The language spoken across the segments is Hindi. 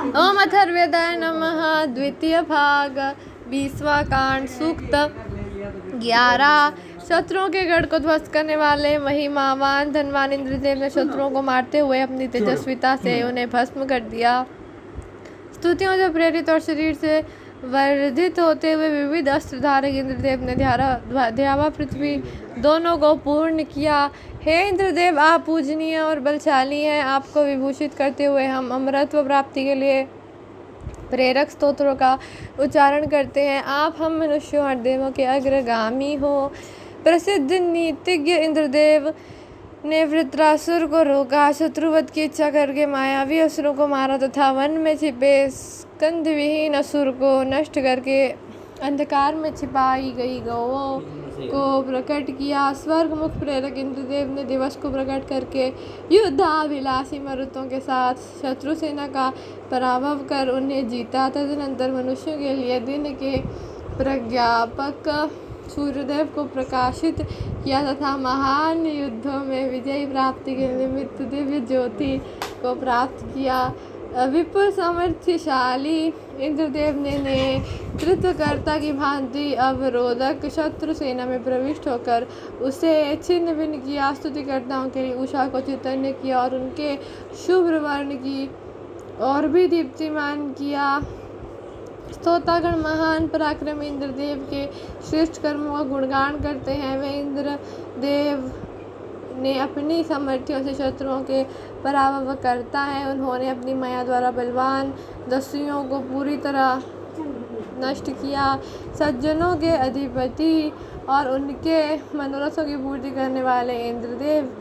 ओम अथर्ववेदाय नमः। द्वितीय भाग 20वां कांड सूक्त 11। शत्रुओं के गढ़ को ध्वस्त करने वाले महिमावान धनवान इंद्रदेव ने शत्रुओं को मारते हुए अपनी तेजस्विता से उन्हें भस्म कर दिया। स्तुतियों से प्रेरित और शरीर से वर्धित होते हुए विविध अस्त्रधारक इंद्रदेव ने ध्यावा पृथ्वी दोनों को पूर्ण किया। हे इंद्रदेव, आप पूजनीय और बलशाली हैं। आपको विभूषित करते हुए हम अमरत्व प्राप्ति के लिए प्रेरक स्तोत्रों का उच्चारण करते हैं। आप हम मनुष्यों और देवों के अग्रगामी हो। प्रसिद्ध नीतिज्ञ इंद्रदेव ने वृत्रासुर को रोका, शत्रुवध की इच्छा करके मायावी असुरों को मारा तथा वन में छिपे स्कंद विहीन असुर को नष्ट करके अंधकार में छिपाई गई गौओं को प्रकट किया। स्वर्ग मुख प्रेरक इंद्रदेव ने दिवस को प्रकट करके युद्धाभिलाषी मरुतों के साथ शत्रु सेना का पराभव कर उन्हें जीता। तदनंतर मनुष्यों के लिए दिन के प्रज्ञापक सूर्यदेव को प्रकाशित किया तथा महान युद्धों में विजय प्राप्ति के निमित्त दिव्य ज्योति को प्राप्त किया। विपुल सामर्थ्यशाली इंद्रदेव ने नेतृत्वकर्ता की भांति अवरोधक शत्रु सेना में प्रविष्ट होकर उसे छिन्न भिन्न किया। स्तुतिकर्ताओं के लिए उषा को चैतन्य किया और उनके शुभ्र वर्ण की और भी दीप्तिमान किया। स्तोतागण महान पराक्रमी इंद्रदेव के श्रेष्ठ कर्मों का गुणगान करते हैं। वे इंद्रदेव ने अपनी सामर्थ्यों से शत्रुओं के पराभव करता है। उन्होंने अपनी माया द्वारा बलवान दस्युओं को पूरी तरह नष्ट किया। सज्जनों के अधिपति और उनके मनोरथों की पूर्ति करने वाले इंद्रदेव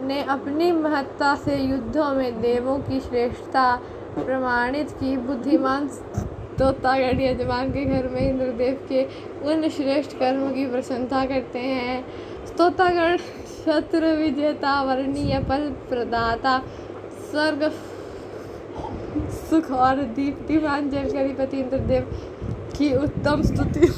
ने अपनी महत्ता से युद्धों में देवों की श्रेष्ठता प्रमाणित की। बुद्धिमान स्तोतागण यजमान के घर में इंद्रदेव के उन श्रेष्ठ कर्मों की प्रशंसा करते हैं। स्तोतागण शत्रु विजेता, वर्णीय फल प्रदाता, स्वर्ग सुख और दीप्तिमान जल के अधिपति इंद्रदेव की उत्तम स्तुति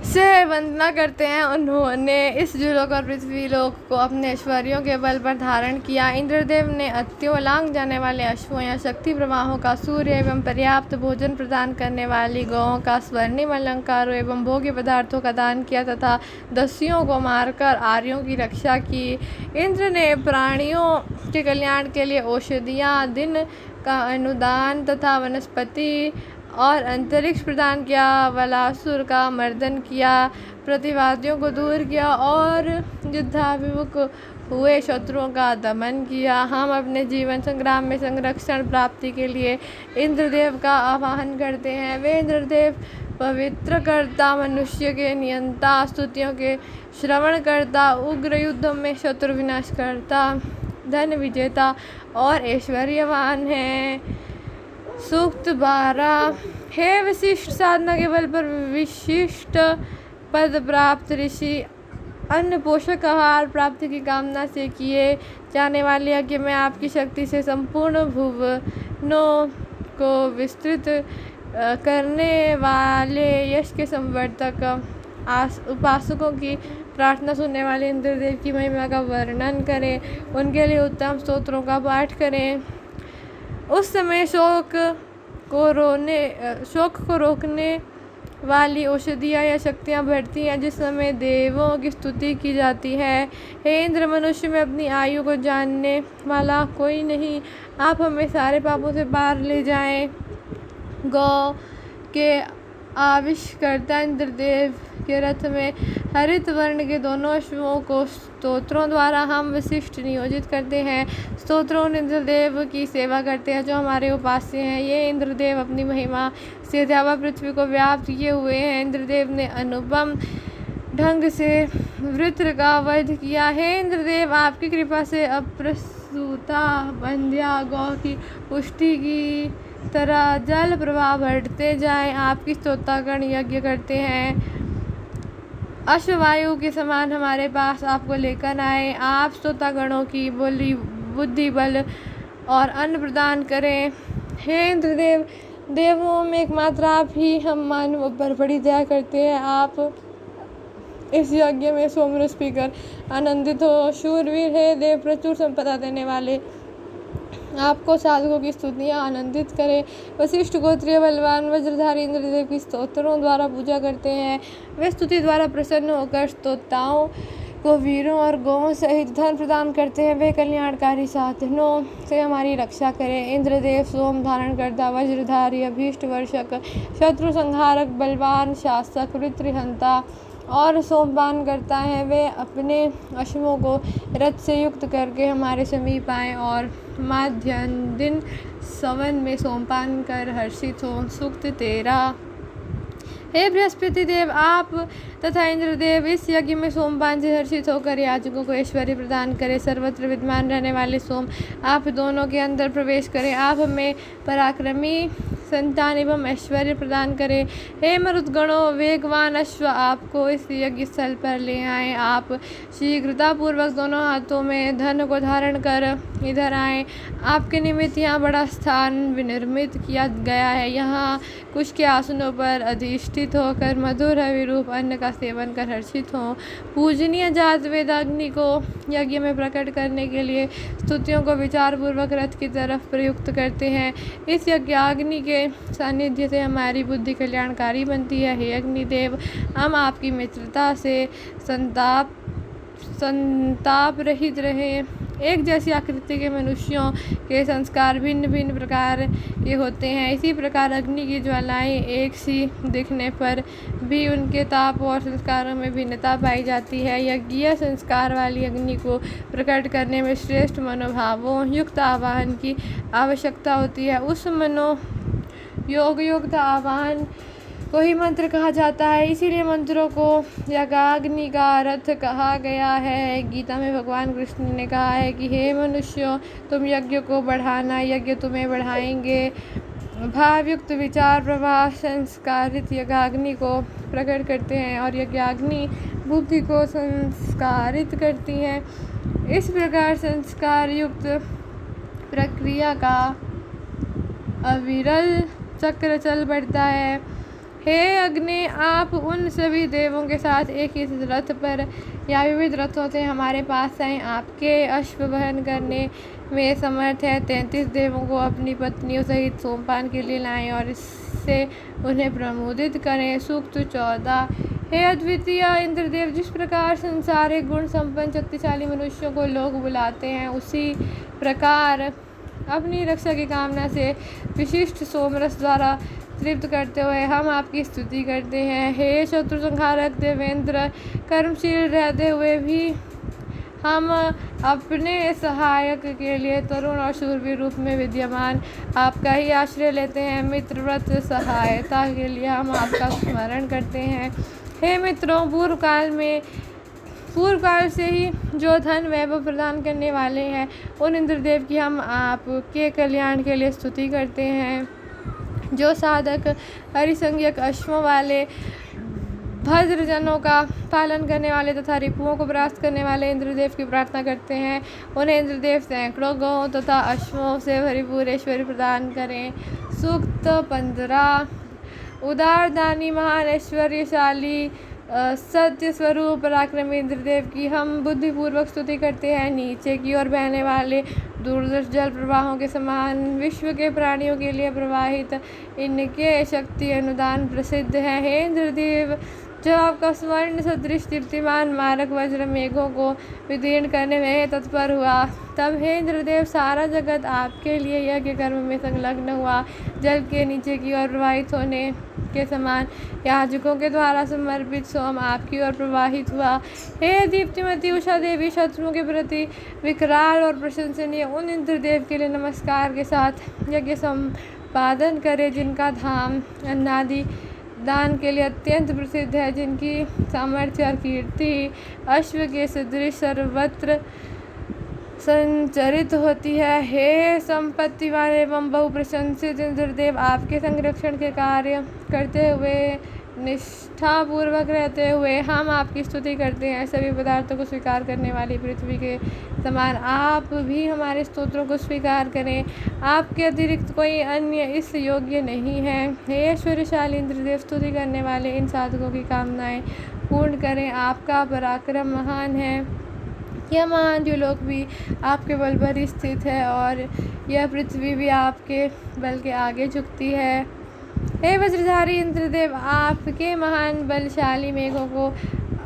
से वंदना करते हैं। उन्होंने इस जुलोक और पृथ्वी लोक को अपने ऐश्वर्यों के बल पर धारण किया। इंद्रदेव ने अत्यों लांग जाने वाले अश्वों या शक्ति प्रवाहों का, सूर्य एवं पर्याप्त भोजन प्रदान करने वाली गौओं का, स्वर्णिम अलंकारों एवं भोग्य पदार्थों का दान किया तथा दस्युओं को मारकर आर्यों की रक्षा की। इंद्र ने प्राणियों के कल्याण के लिए औषधियाँ, दिन का अनुदान तथा वनस्पति और अंतरिक्ष प्रदान किया। वलासुर का मर्दन किया, प्रतिवादियों को दूर किया और युद्धाभिमुख हुए शत्रुओं का दमन किया। हम अपने जीवन संग्राम में संरक्षण प्राप्ति के लिए इंद्रदेव का आवाहन करते हैं। वे इंद्रदेव पवित्र कर्ता, मनुष्य के नियंता, स्तुतियों के श्रवण करता, उग्र युद्धों में शत्रु विनाश करता, धन विजेता और ऐश्वर्यवान हैं। सूक्त 12। हे विशिष्ट साधना के बल पर विशिष्ट पद प्राप्त ऋषि, अन्न पोषक आहार प्राप्ति की कामना से किए जाने वाले यज्ञ में आपकी शक्ति से संपूर्ण भुवनों को विस्तृत करने वाले यश के संवर्धक उपासकों की प्रार्थना सुनने वाले इंद्रदेव की महिमा का वर्णन करें। उनके लिए उत्तम स्तोत्रों का पाठ करें। उस समय शोक को रोकने वाली औषधियाँ या शक्तियाँ बढ़ती हैं जिस समय देवों की स्तुति की जाती है। हे इंद्र, मनुष्य में अपनी आयु को जानने वाला कोई नहीं। आप हमें सारे पापों से पार ले जाएं। गौ के आविष्कर्ता इंद्रदेव के रथ में हरित वर्ण के दोनों अश्वों को स्तोत्रों द्वारा हम विशिष्ट नियोजित करते हैं। स्तोत्रों इंद्रदेव की सेवा करते हैं जो हमारे उपास्य हैं। ये इंद्रदेव अपनी महिमा से ध्यावा पृथ्वी को व्याप्त किए हुए हैं। इंद्रदेव ने अनुपम ढंग से वृत्र का वध किया। हे इंद्रदेव, आपकी कृपा से अप्रसूता बंध्या गौ की पुष्टि की तरह जल प्रवाह बढ़ते जाएं। आपकी स्तोतागण यज्ञ करते हैं। अश्ववायु के समान हमारे पास आपको लेकर आए। आप स्तोतागणों की बुद्धि, बल और अन्न प्रदान करें। हे इंद्रदेव, देवों में एकमात्र आप ही हम मानवों पर बड़ी दया करते हैं। आप इस यज्ञ में सोमरस पीकर आनंदित हो। शूरवीर हे देव, प्रचुर संपदा देने वाले आपको साधकों की स्तुतियाँ आनंदित करें। वशिष्ठ गोत्रीय बलवान वज्रधारी इंद्रदेव की स्तोत्रों द्वारा पूजा करते हैं। वे स्तुति द्वारा प्रसन्न होकर स्तोताओं को वीरों और गौों सहित धन प्रदान करते हैं। वे कल्याणकारी साधनों से हमारी रक्षा करें। इंद्रदेव सोम धारण करता, वज्रधारी, अभीष्ट वर्षक, शत्रु संहारक, बलवान शासक, वृत्रहंता और सोमपान करता है। वे अपने अश्वों को रथ से युक्त करके हमारे समीप आएँ और माध्याह्न दिन सवन में सोमपान कर हर्षित हों। सूक्त 13। हे बृहस्पति देव, आप तथा इंद्रदेव इस यज्ञ में सोमपान से हर्षित होकर याजकों को ऐश्वर्य प्रदान करें। सर्वत्र विद्यमान रहने वाले सोम, आप दोनों के अंदर प्रवेश करें। आप हमें पराक्रमी संतान एवं ऐश्वर्य प्रदान करें। हे मरुदगणों, वेगवान अश्व आपको इस यज्ञ स्थल पर ले आएँ। आप शीघ्रतापूर्वक दोनों हाथों में धन को धारण कर इधर आएँ। आपके निमित्त यहाँ बड़ा स्थान विनिर्मित किया गया है। यहाँ कुश के आसनों पर अधिष्ठित होकर मधुर विरूप अन्न का सेवन कर हर्षित हों। पूजनीय जात वेदाग्नि को यज्ञ में प्रकट करने के लिए स्तुतियों को विचारपूर्वक रथ की तरफ प्रयुक्त करते हैं। इस यज्ञाग्नि के सानिध्य से हमारी बुद्धि कल्याणकारी बनती है। हे अग्निदेव, हम आपकी मित्रता से संताप रहित रहें। एक जैसी आकृति के मनुष्यों के संस्कार भिन्न भिन्न प्रकार के होते हैं। इसी प्रकार अग्नि की ज्वालाएं एक सी दिखने पर भी उनके ताप और संस्कारों में भिन्नता पाई जाती है। यज्ञीय संस्कार वाली अग्नि को प्रकट करने में श्रेष्ठ मनोभावों युक्त आवाहन की आवश्यकता होती है। उस मनोयोग युक्त आवाहन को ही मंत्र कहा जाता है। इसीलिए मंत्रों को यज्ञाग्नि का रथ कहा गया है। गीता में भगवान कृष्ण ने कहा है कि हे मनुष्यों, तुम यज्ञ को बढ़ाना, यज्ञ तुम्हें बढ़ाएंगे। भावयुक्त विचार प्रवाह संस्कारित यज्ञाग्नि को प्रकट करते हैं और यज्ञाग्नि बुद्धि को संस्कारित करती है। इस प्रकार संस्कार युक्त प्रक्रिया का अविरल चक्र चल पड़ता है। हे अग्नि, आप उन सभी देवों के साथ एक ही रथ पर या विविध रथों से हमारे पास आएँ। आपके अश्व वहन करने में समर्थ है। 33 देवों को अपनी पत्नियों सहित सोमपान के लिए लाएं और इससे उन्हें प्रमोदित करें। सूक्त 14। हे अद्वितीय इंद्रदेव, जिस प्रकार संसारिक गुण संपन्न शक्तिशाली मनुष्यों को लोग बुलाते हैं, उसी प्रकार अपनी रक्षा की कामना से विशिष्ट सोमरस द्वारा तृप्त करते हुए हम आपकी स्तुति करते हैं। हे शत्रु संहारक देवेंद्र, कर्मशील रहते हुए भी हम अपने सहायक के लिए तरुण और शूरवीर रूप में विद्यमान आपका ही आश्रय लेते हैं। मित्रव्रत सहायता के लिए हम आपका स्मरण करते हैं। हे मित्रों, पूर्व काल से ही जो धन वैभव प्रदान करने वाले हैं, उन इंद्रदेव की हम आपके कल्याण के लिए स्तुति करते हैं। जो साधक हरिसंज्ञक अश्वों वाले, भद्रजनों का पालन करने वाले तथा रिपुओं को परास्त करने वाले इंद्रदेव की प्रार्थना करते हैं, उन्हें इंद्रदेव सैकड़ों गौों तथा अश्वों से भरपूर ऐश्वर्य प्रदान करें। सूक्त 15। उदार दानी, महान ऐश्वर्यशाली, सत्य स्वरूप पराक्रमी इंद्रदेव की हम बुद्धिपूर्वक स्तुति करते हैं। नीचे की ओर बहने वाले दूरदर्श जल प्रवाहों के समान विश्व के प्राणियों के लिए प्रवाहित इनके शक्ति अनुदान प्रसिद्ध है। हे इंद्रदेव, जब आपका स्वर्ण सदृश दीप्तिमान मारक वज्र मेघों को विदीर्ण करने में तत्पर हुआ, तब हे इंद्रदेव, सारा जगत आपके लिए यज्ञ कर्म में संलग्न हुआ। जल के नीचे की ओर प्रवाहित होने के समान याजकों के द्वारा समर्पित सोम आपकी ओर प्रवाहित हुआ। हे दीप्तिमती उषा देवी, शत्रुओं के प्रति विकराल और प्रशंसनीय उन इंद्रदेव के लिए नमस्कार के साथ यज्ञ संपादन करें, जिनका धाम अन्नादि दान के लिए अत्यंत प्रसिद्ध है, जिनकी सामर्थ्य और कीर्ति अश्व के सदृश सर्वत्र संचरित होती है। हे संपत्तिवान एवं बहुप्रशंसित इंद्रदेव, आपके संरक्षण के कार्य करते हुए, निष्ठापूर्वक रहते हुए हम आपकी स्तुति करते हैं। सभी पदार्थों को स्वीकार करने वाली पृथ्वी के समान आप भी हमारे स्तोत्रों को स्वीकार करें। आपके अतिरिक्त कोई अन्य इस योग्य नहीं है। हे ऐश्वर्यशाली इंद्रदेव, स्तुति करने वाले इन साधकों की कामनाएं पूर्ण करें। आपका पराक्रम महान है, यह महान द्युलोक भी आपके बल पर ही स्थित है और यह पृथ्वी भी आपके बल के आगे झुकती है। हे वज्रधारी इंद्रदेव, आपके महान बलशाली मेघों को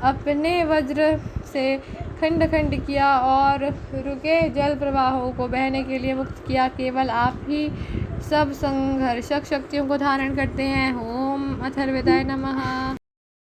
अपने वज्र से खंड खंड किया और रुके जल प्रवाहों को बहने के लिए मुक्त किया। केवल आप ही सब संघर्षक शक्तियों को धारण करते हैं। ओम अथर्ववेदाय नमः।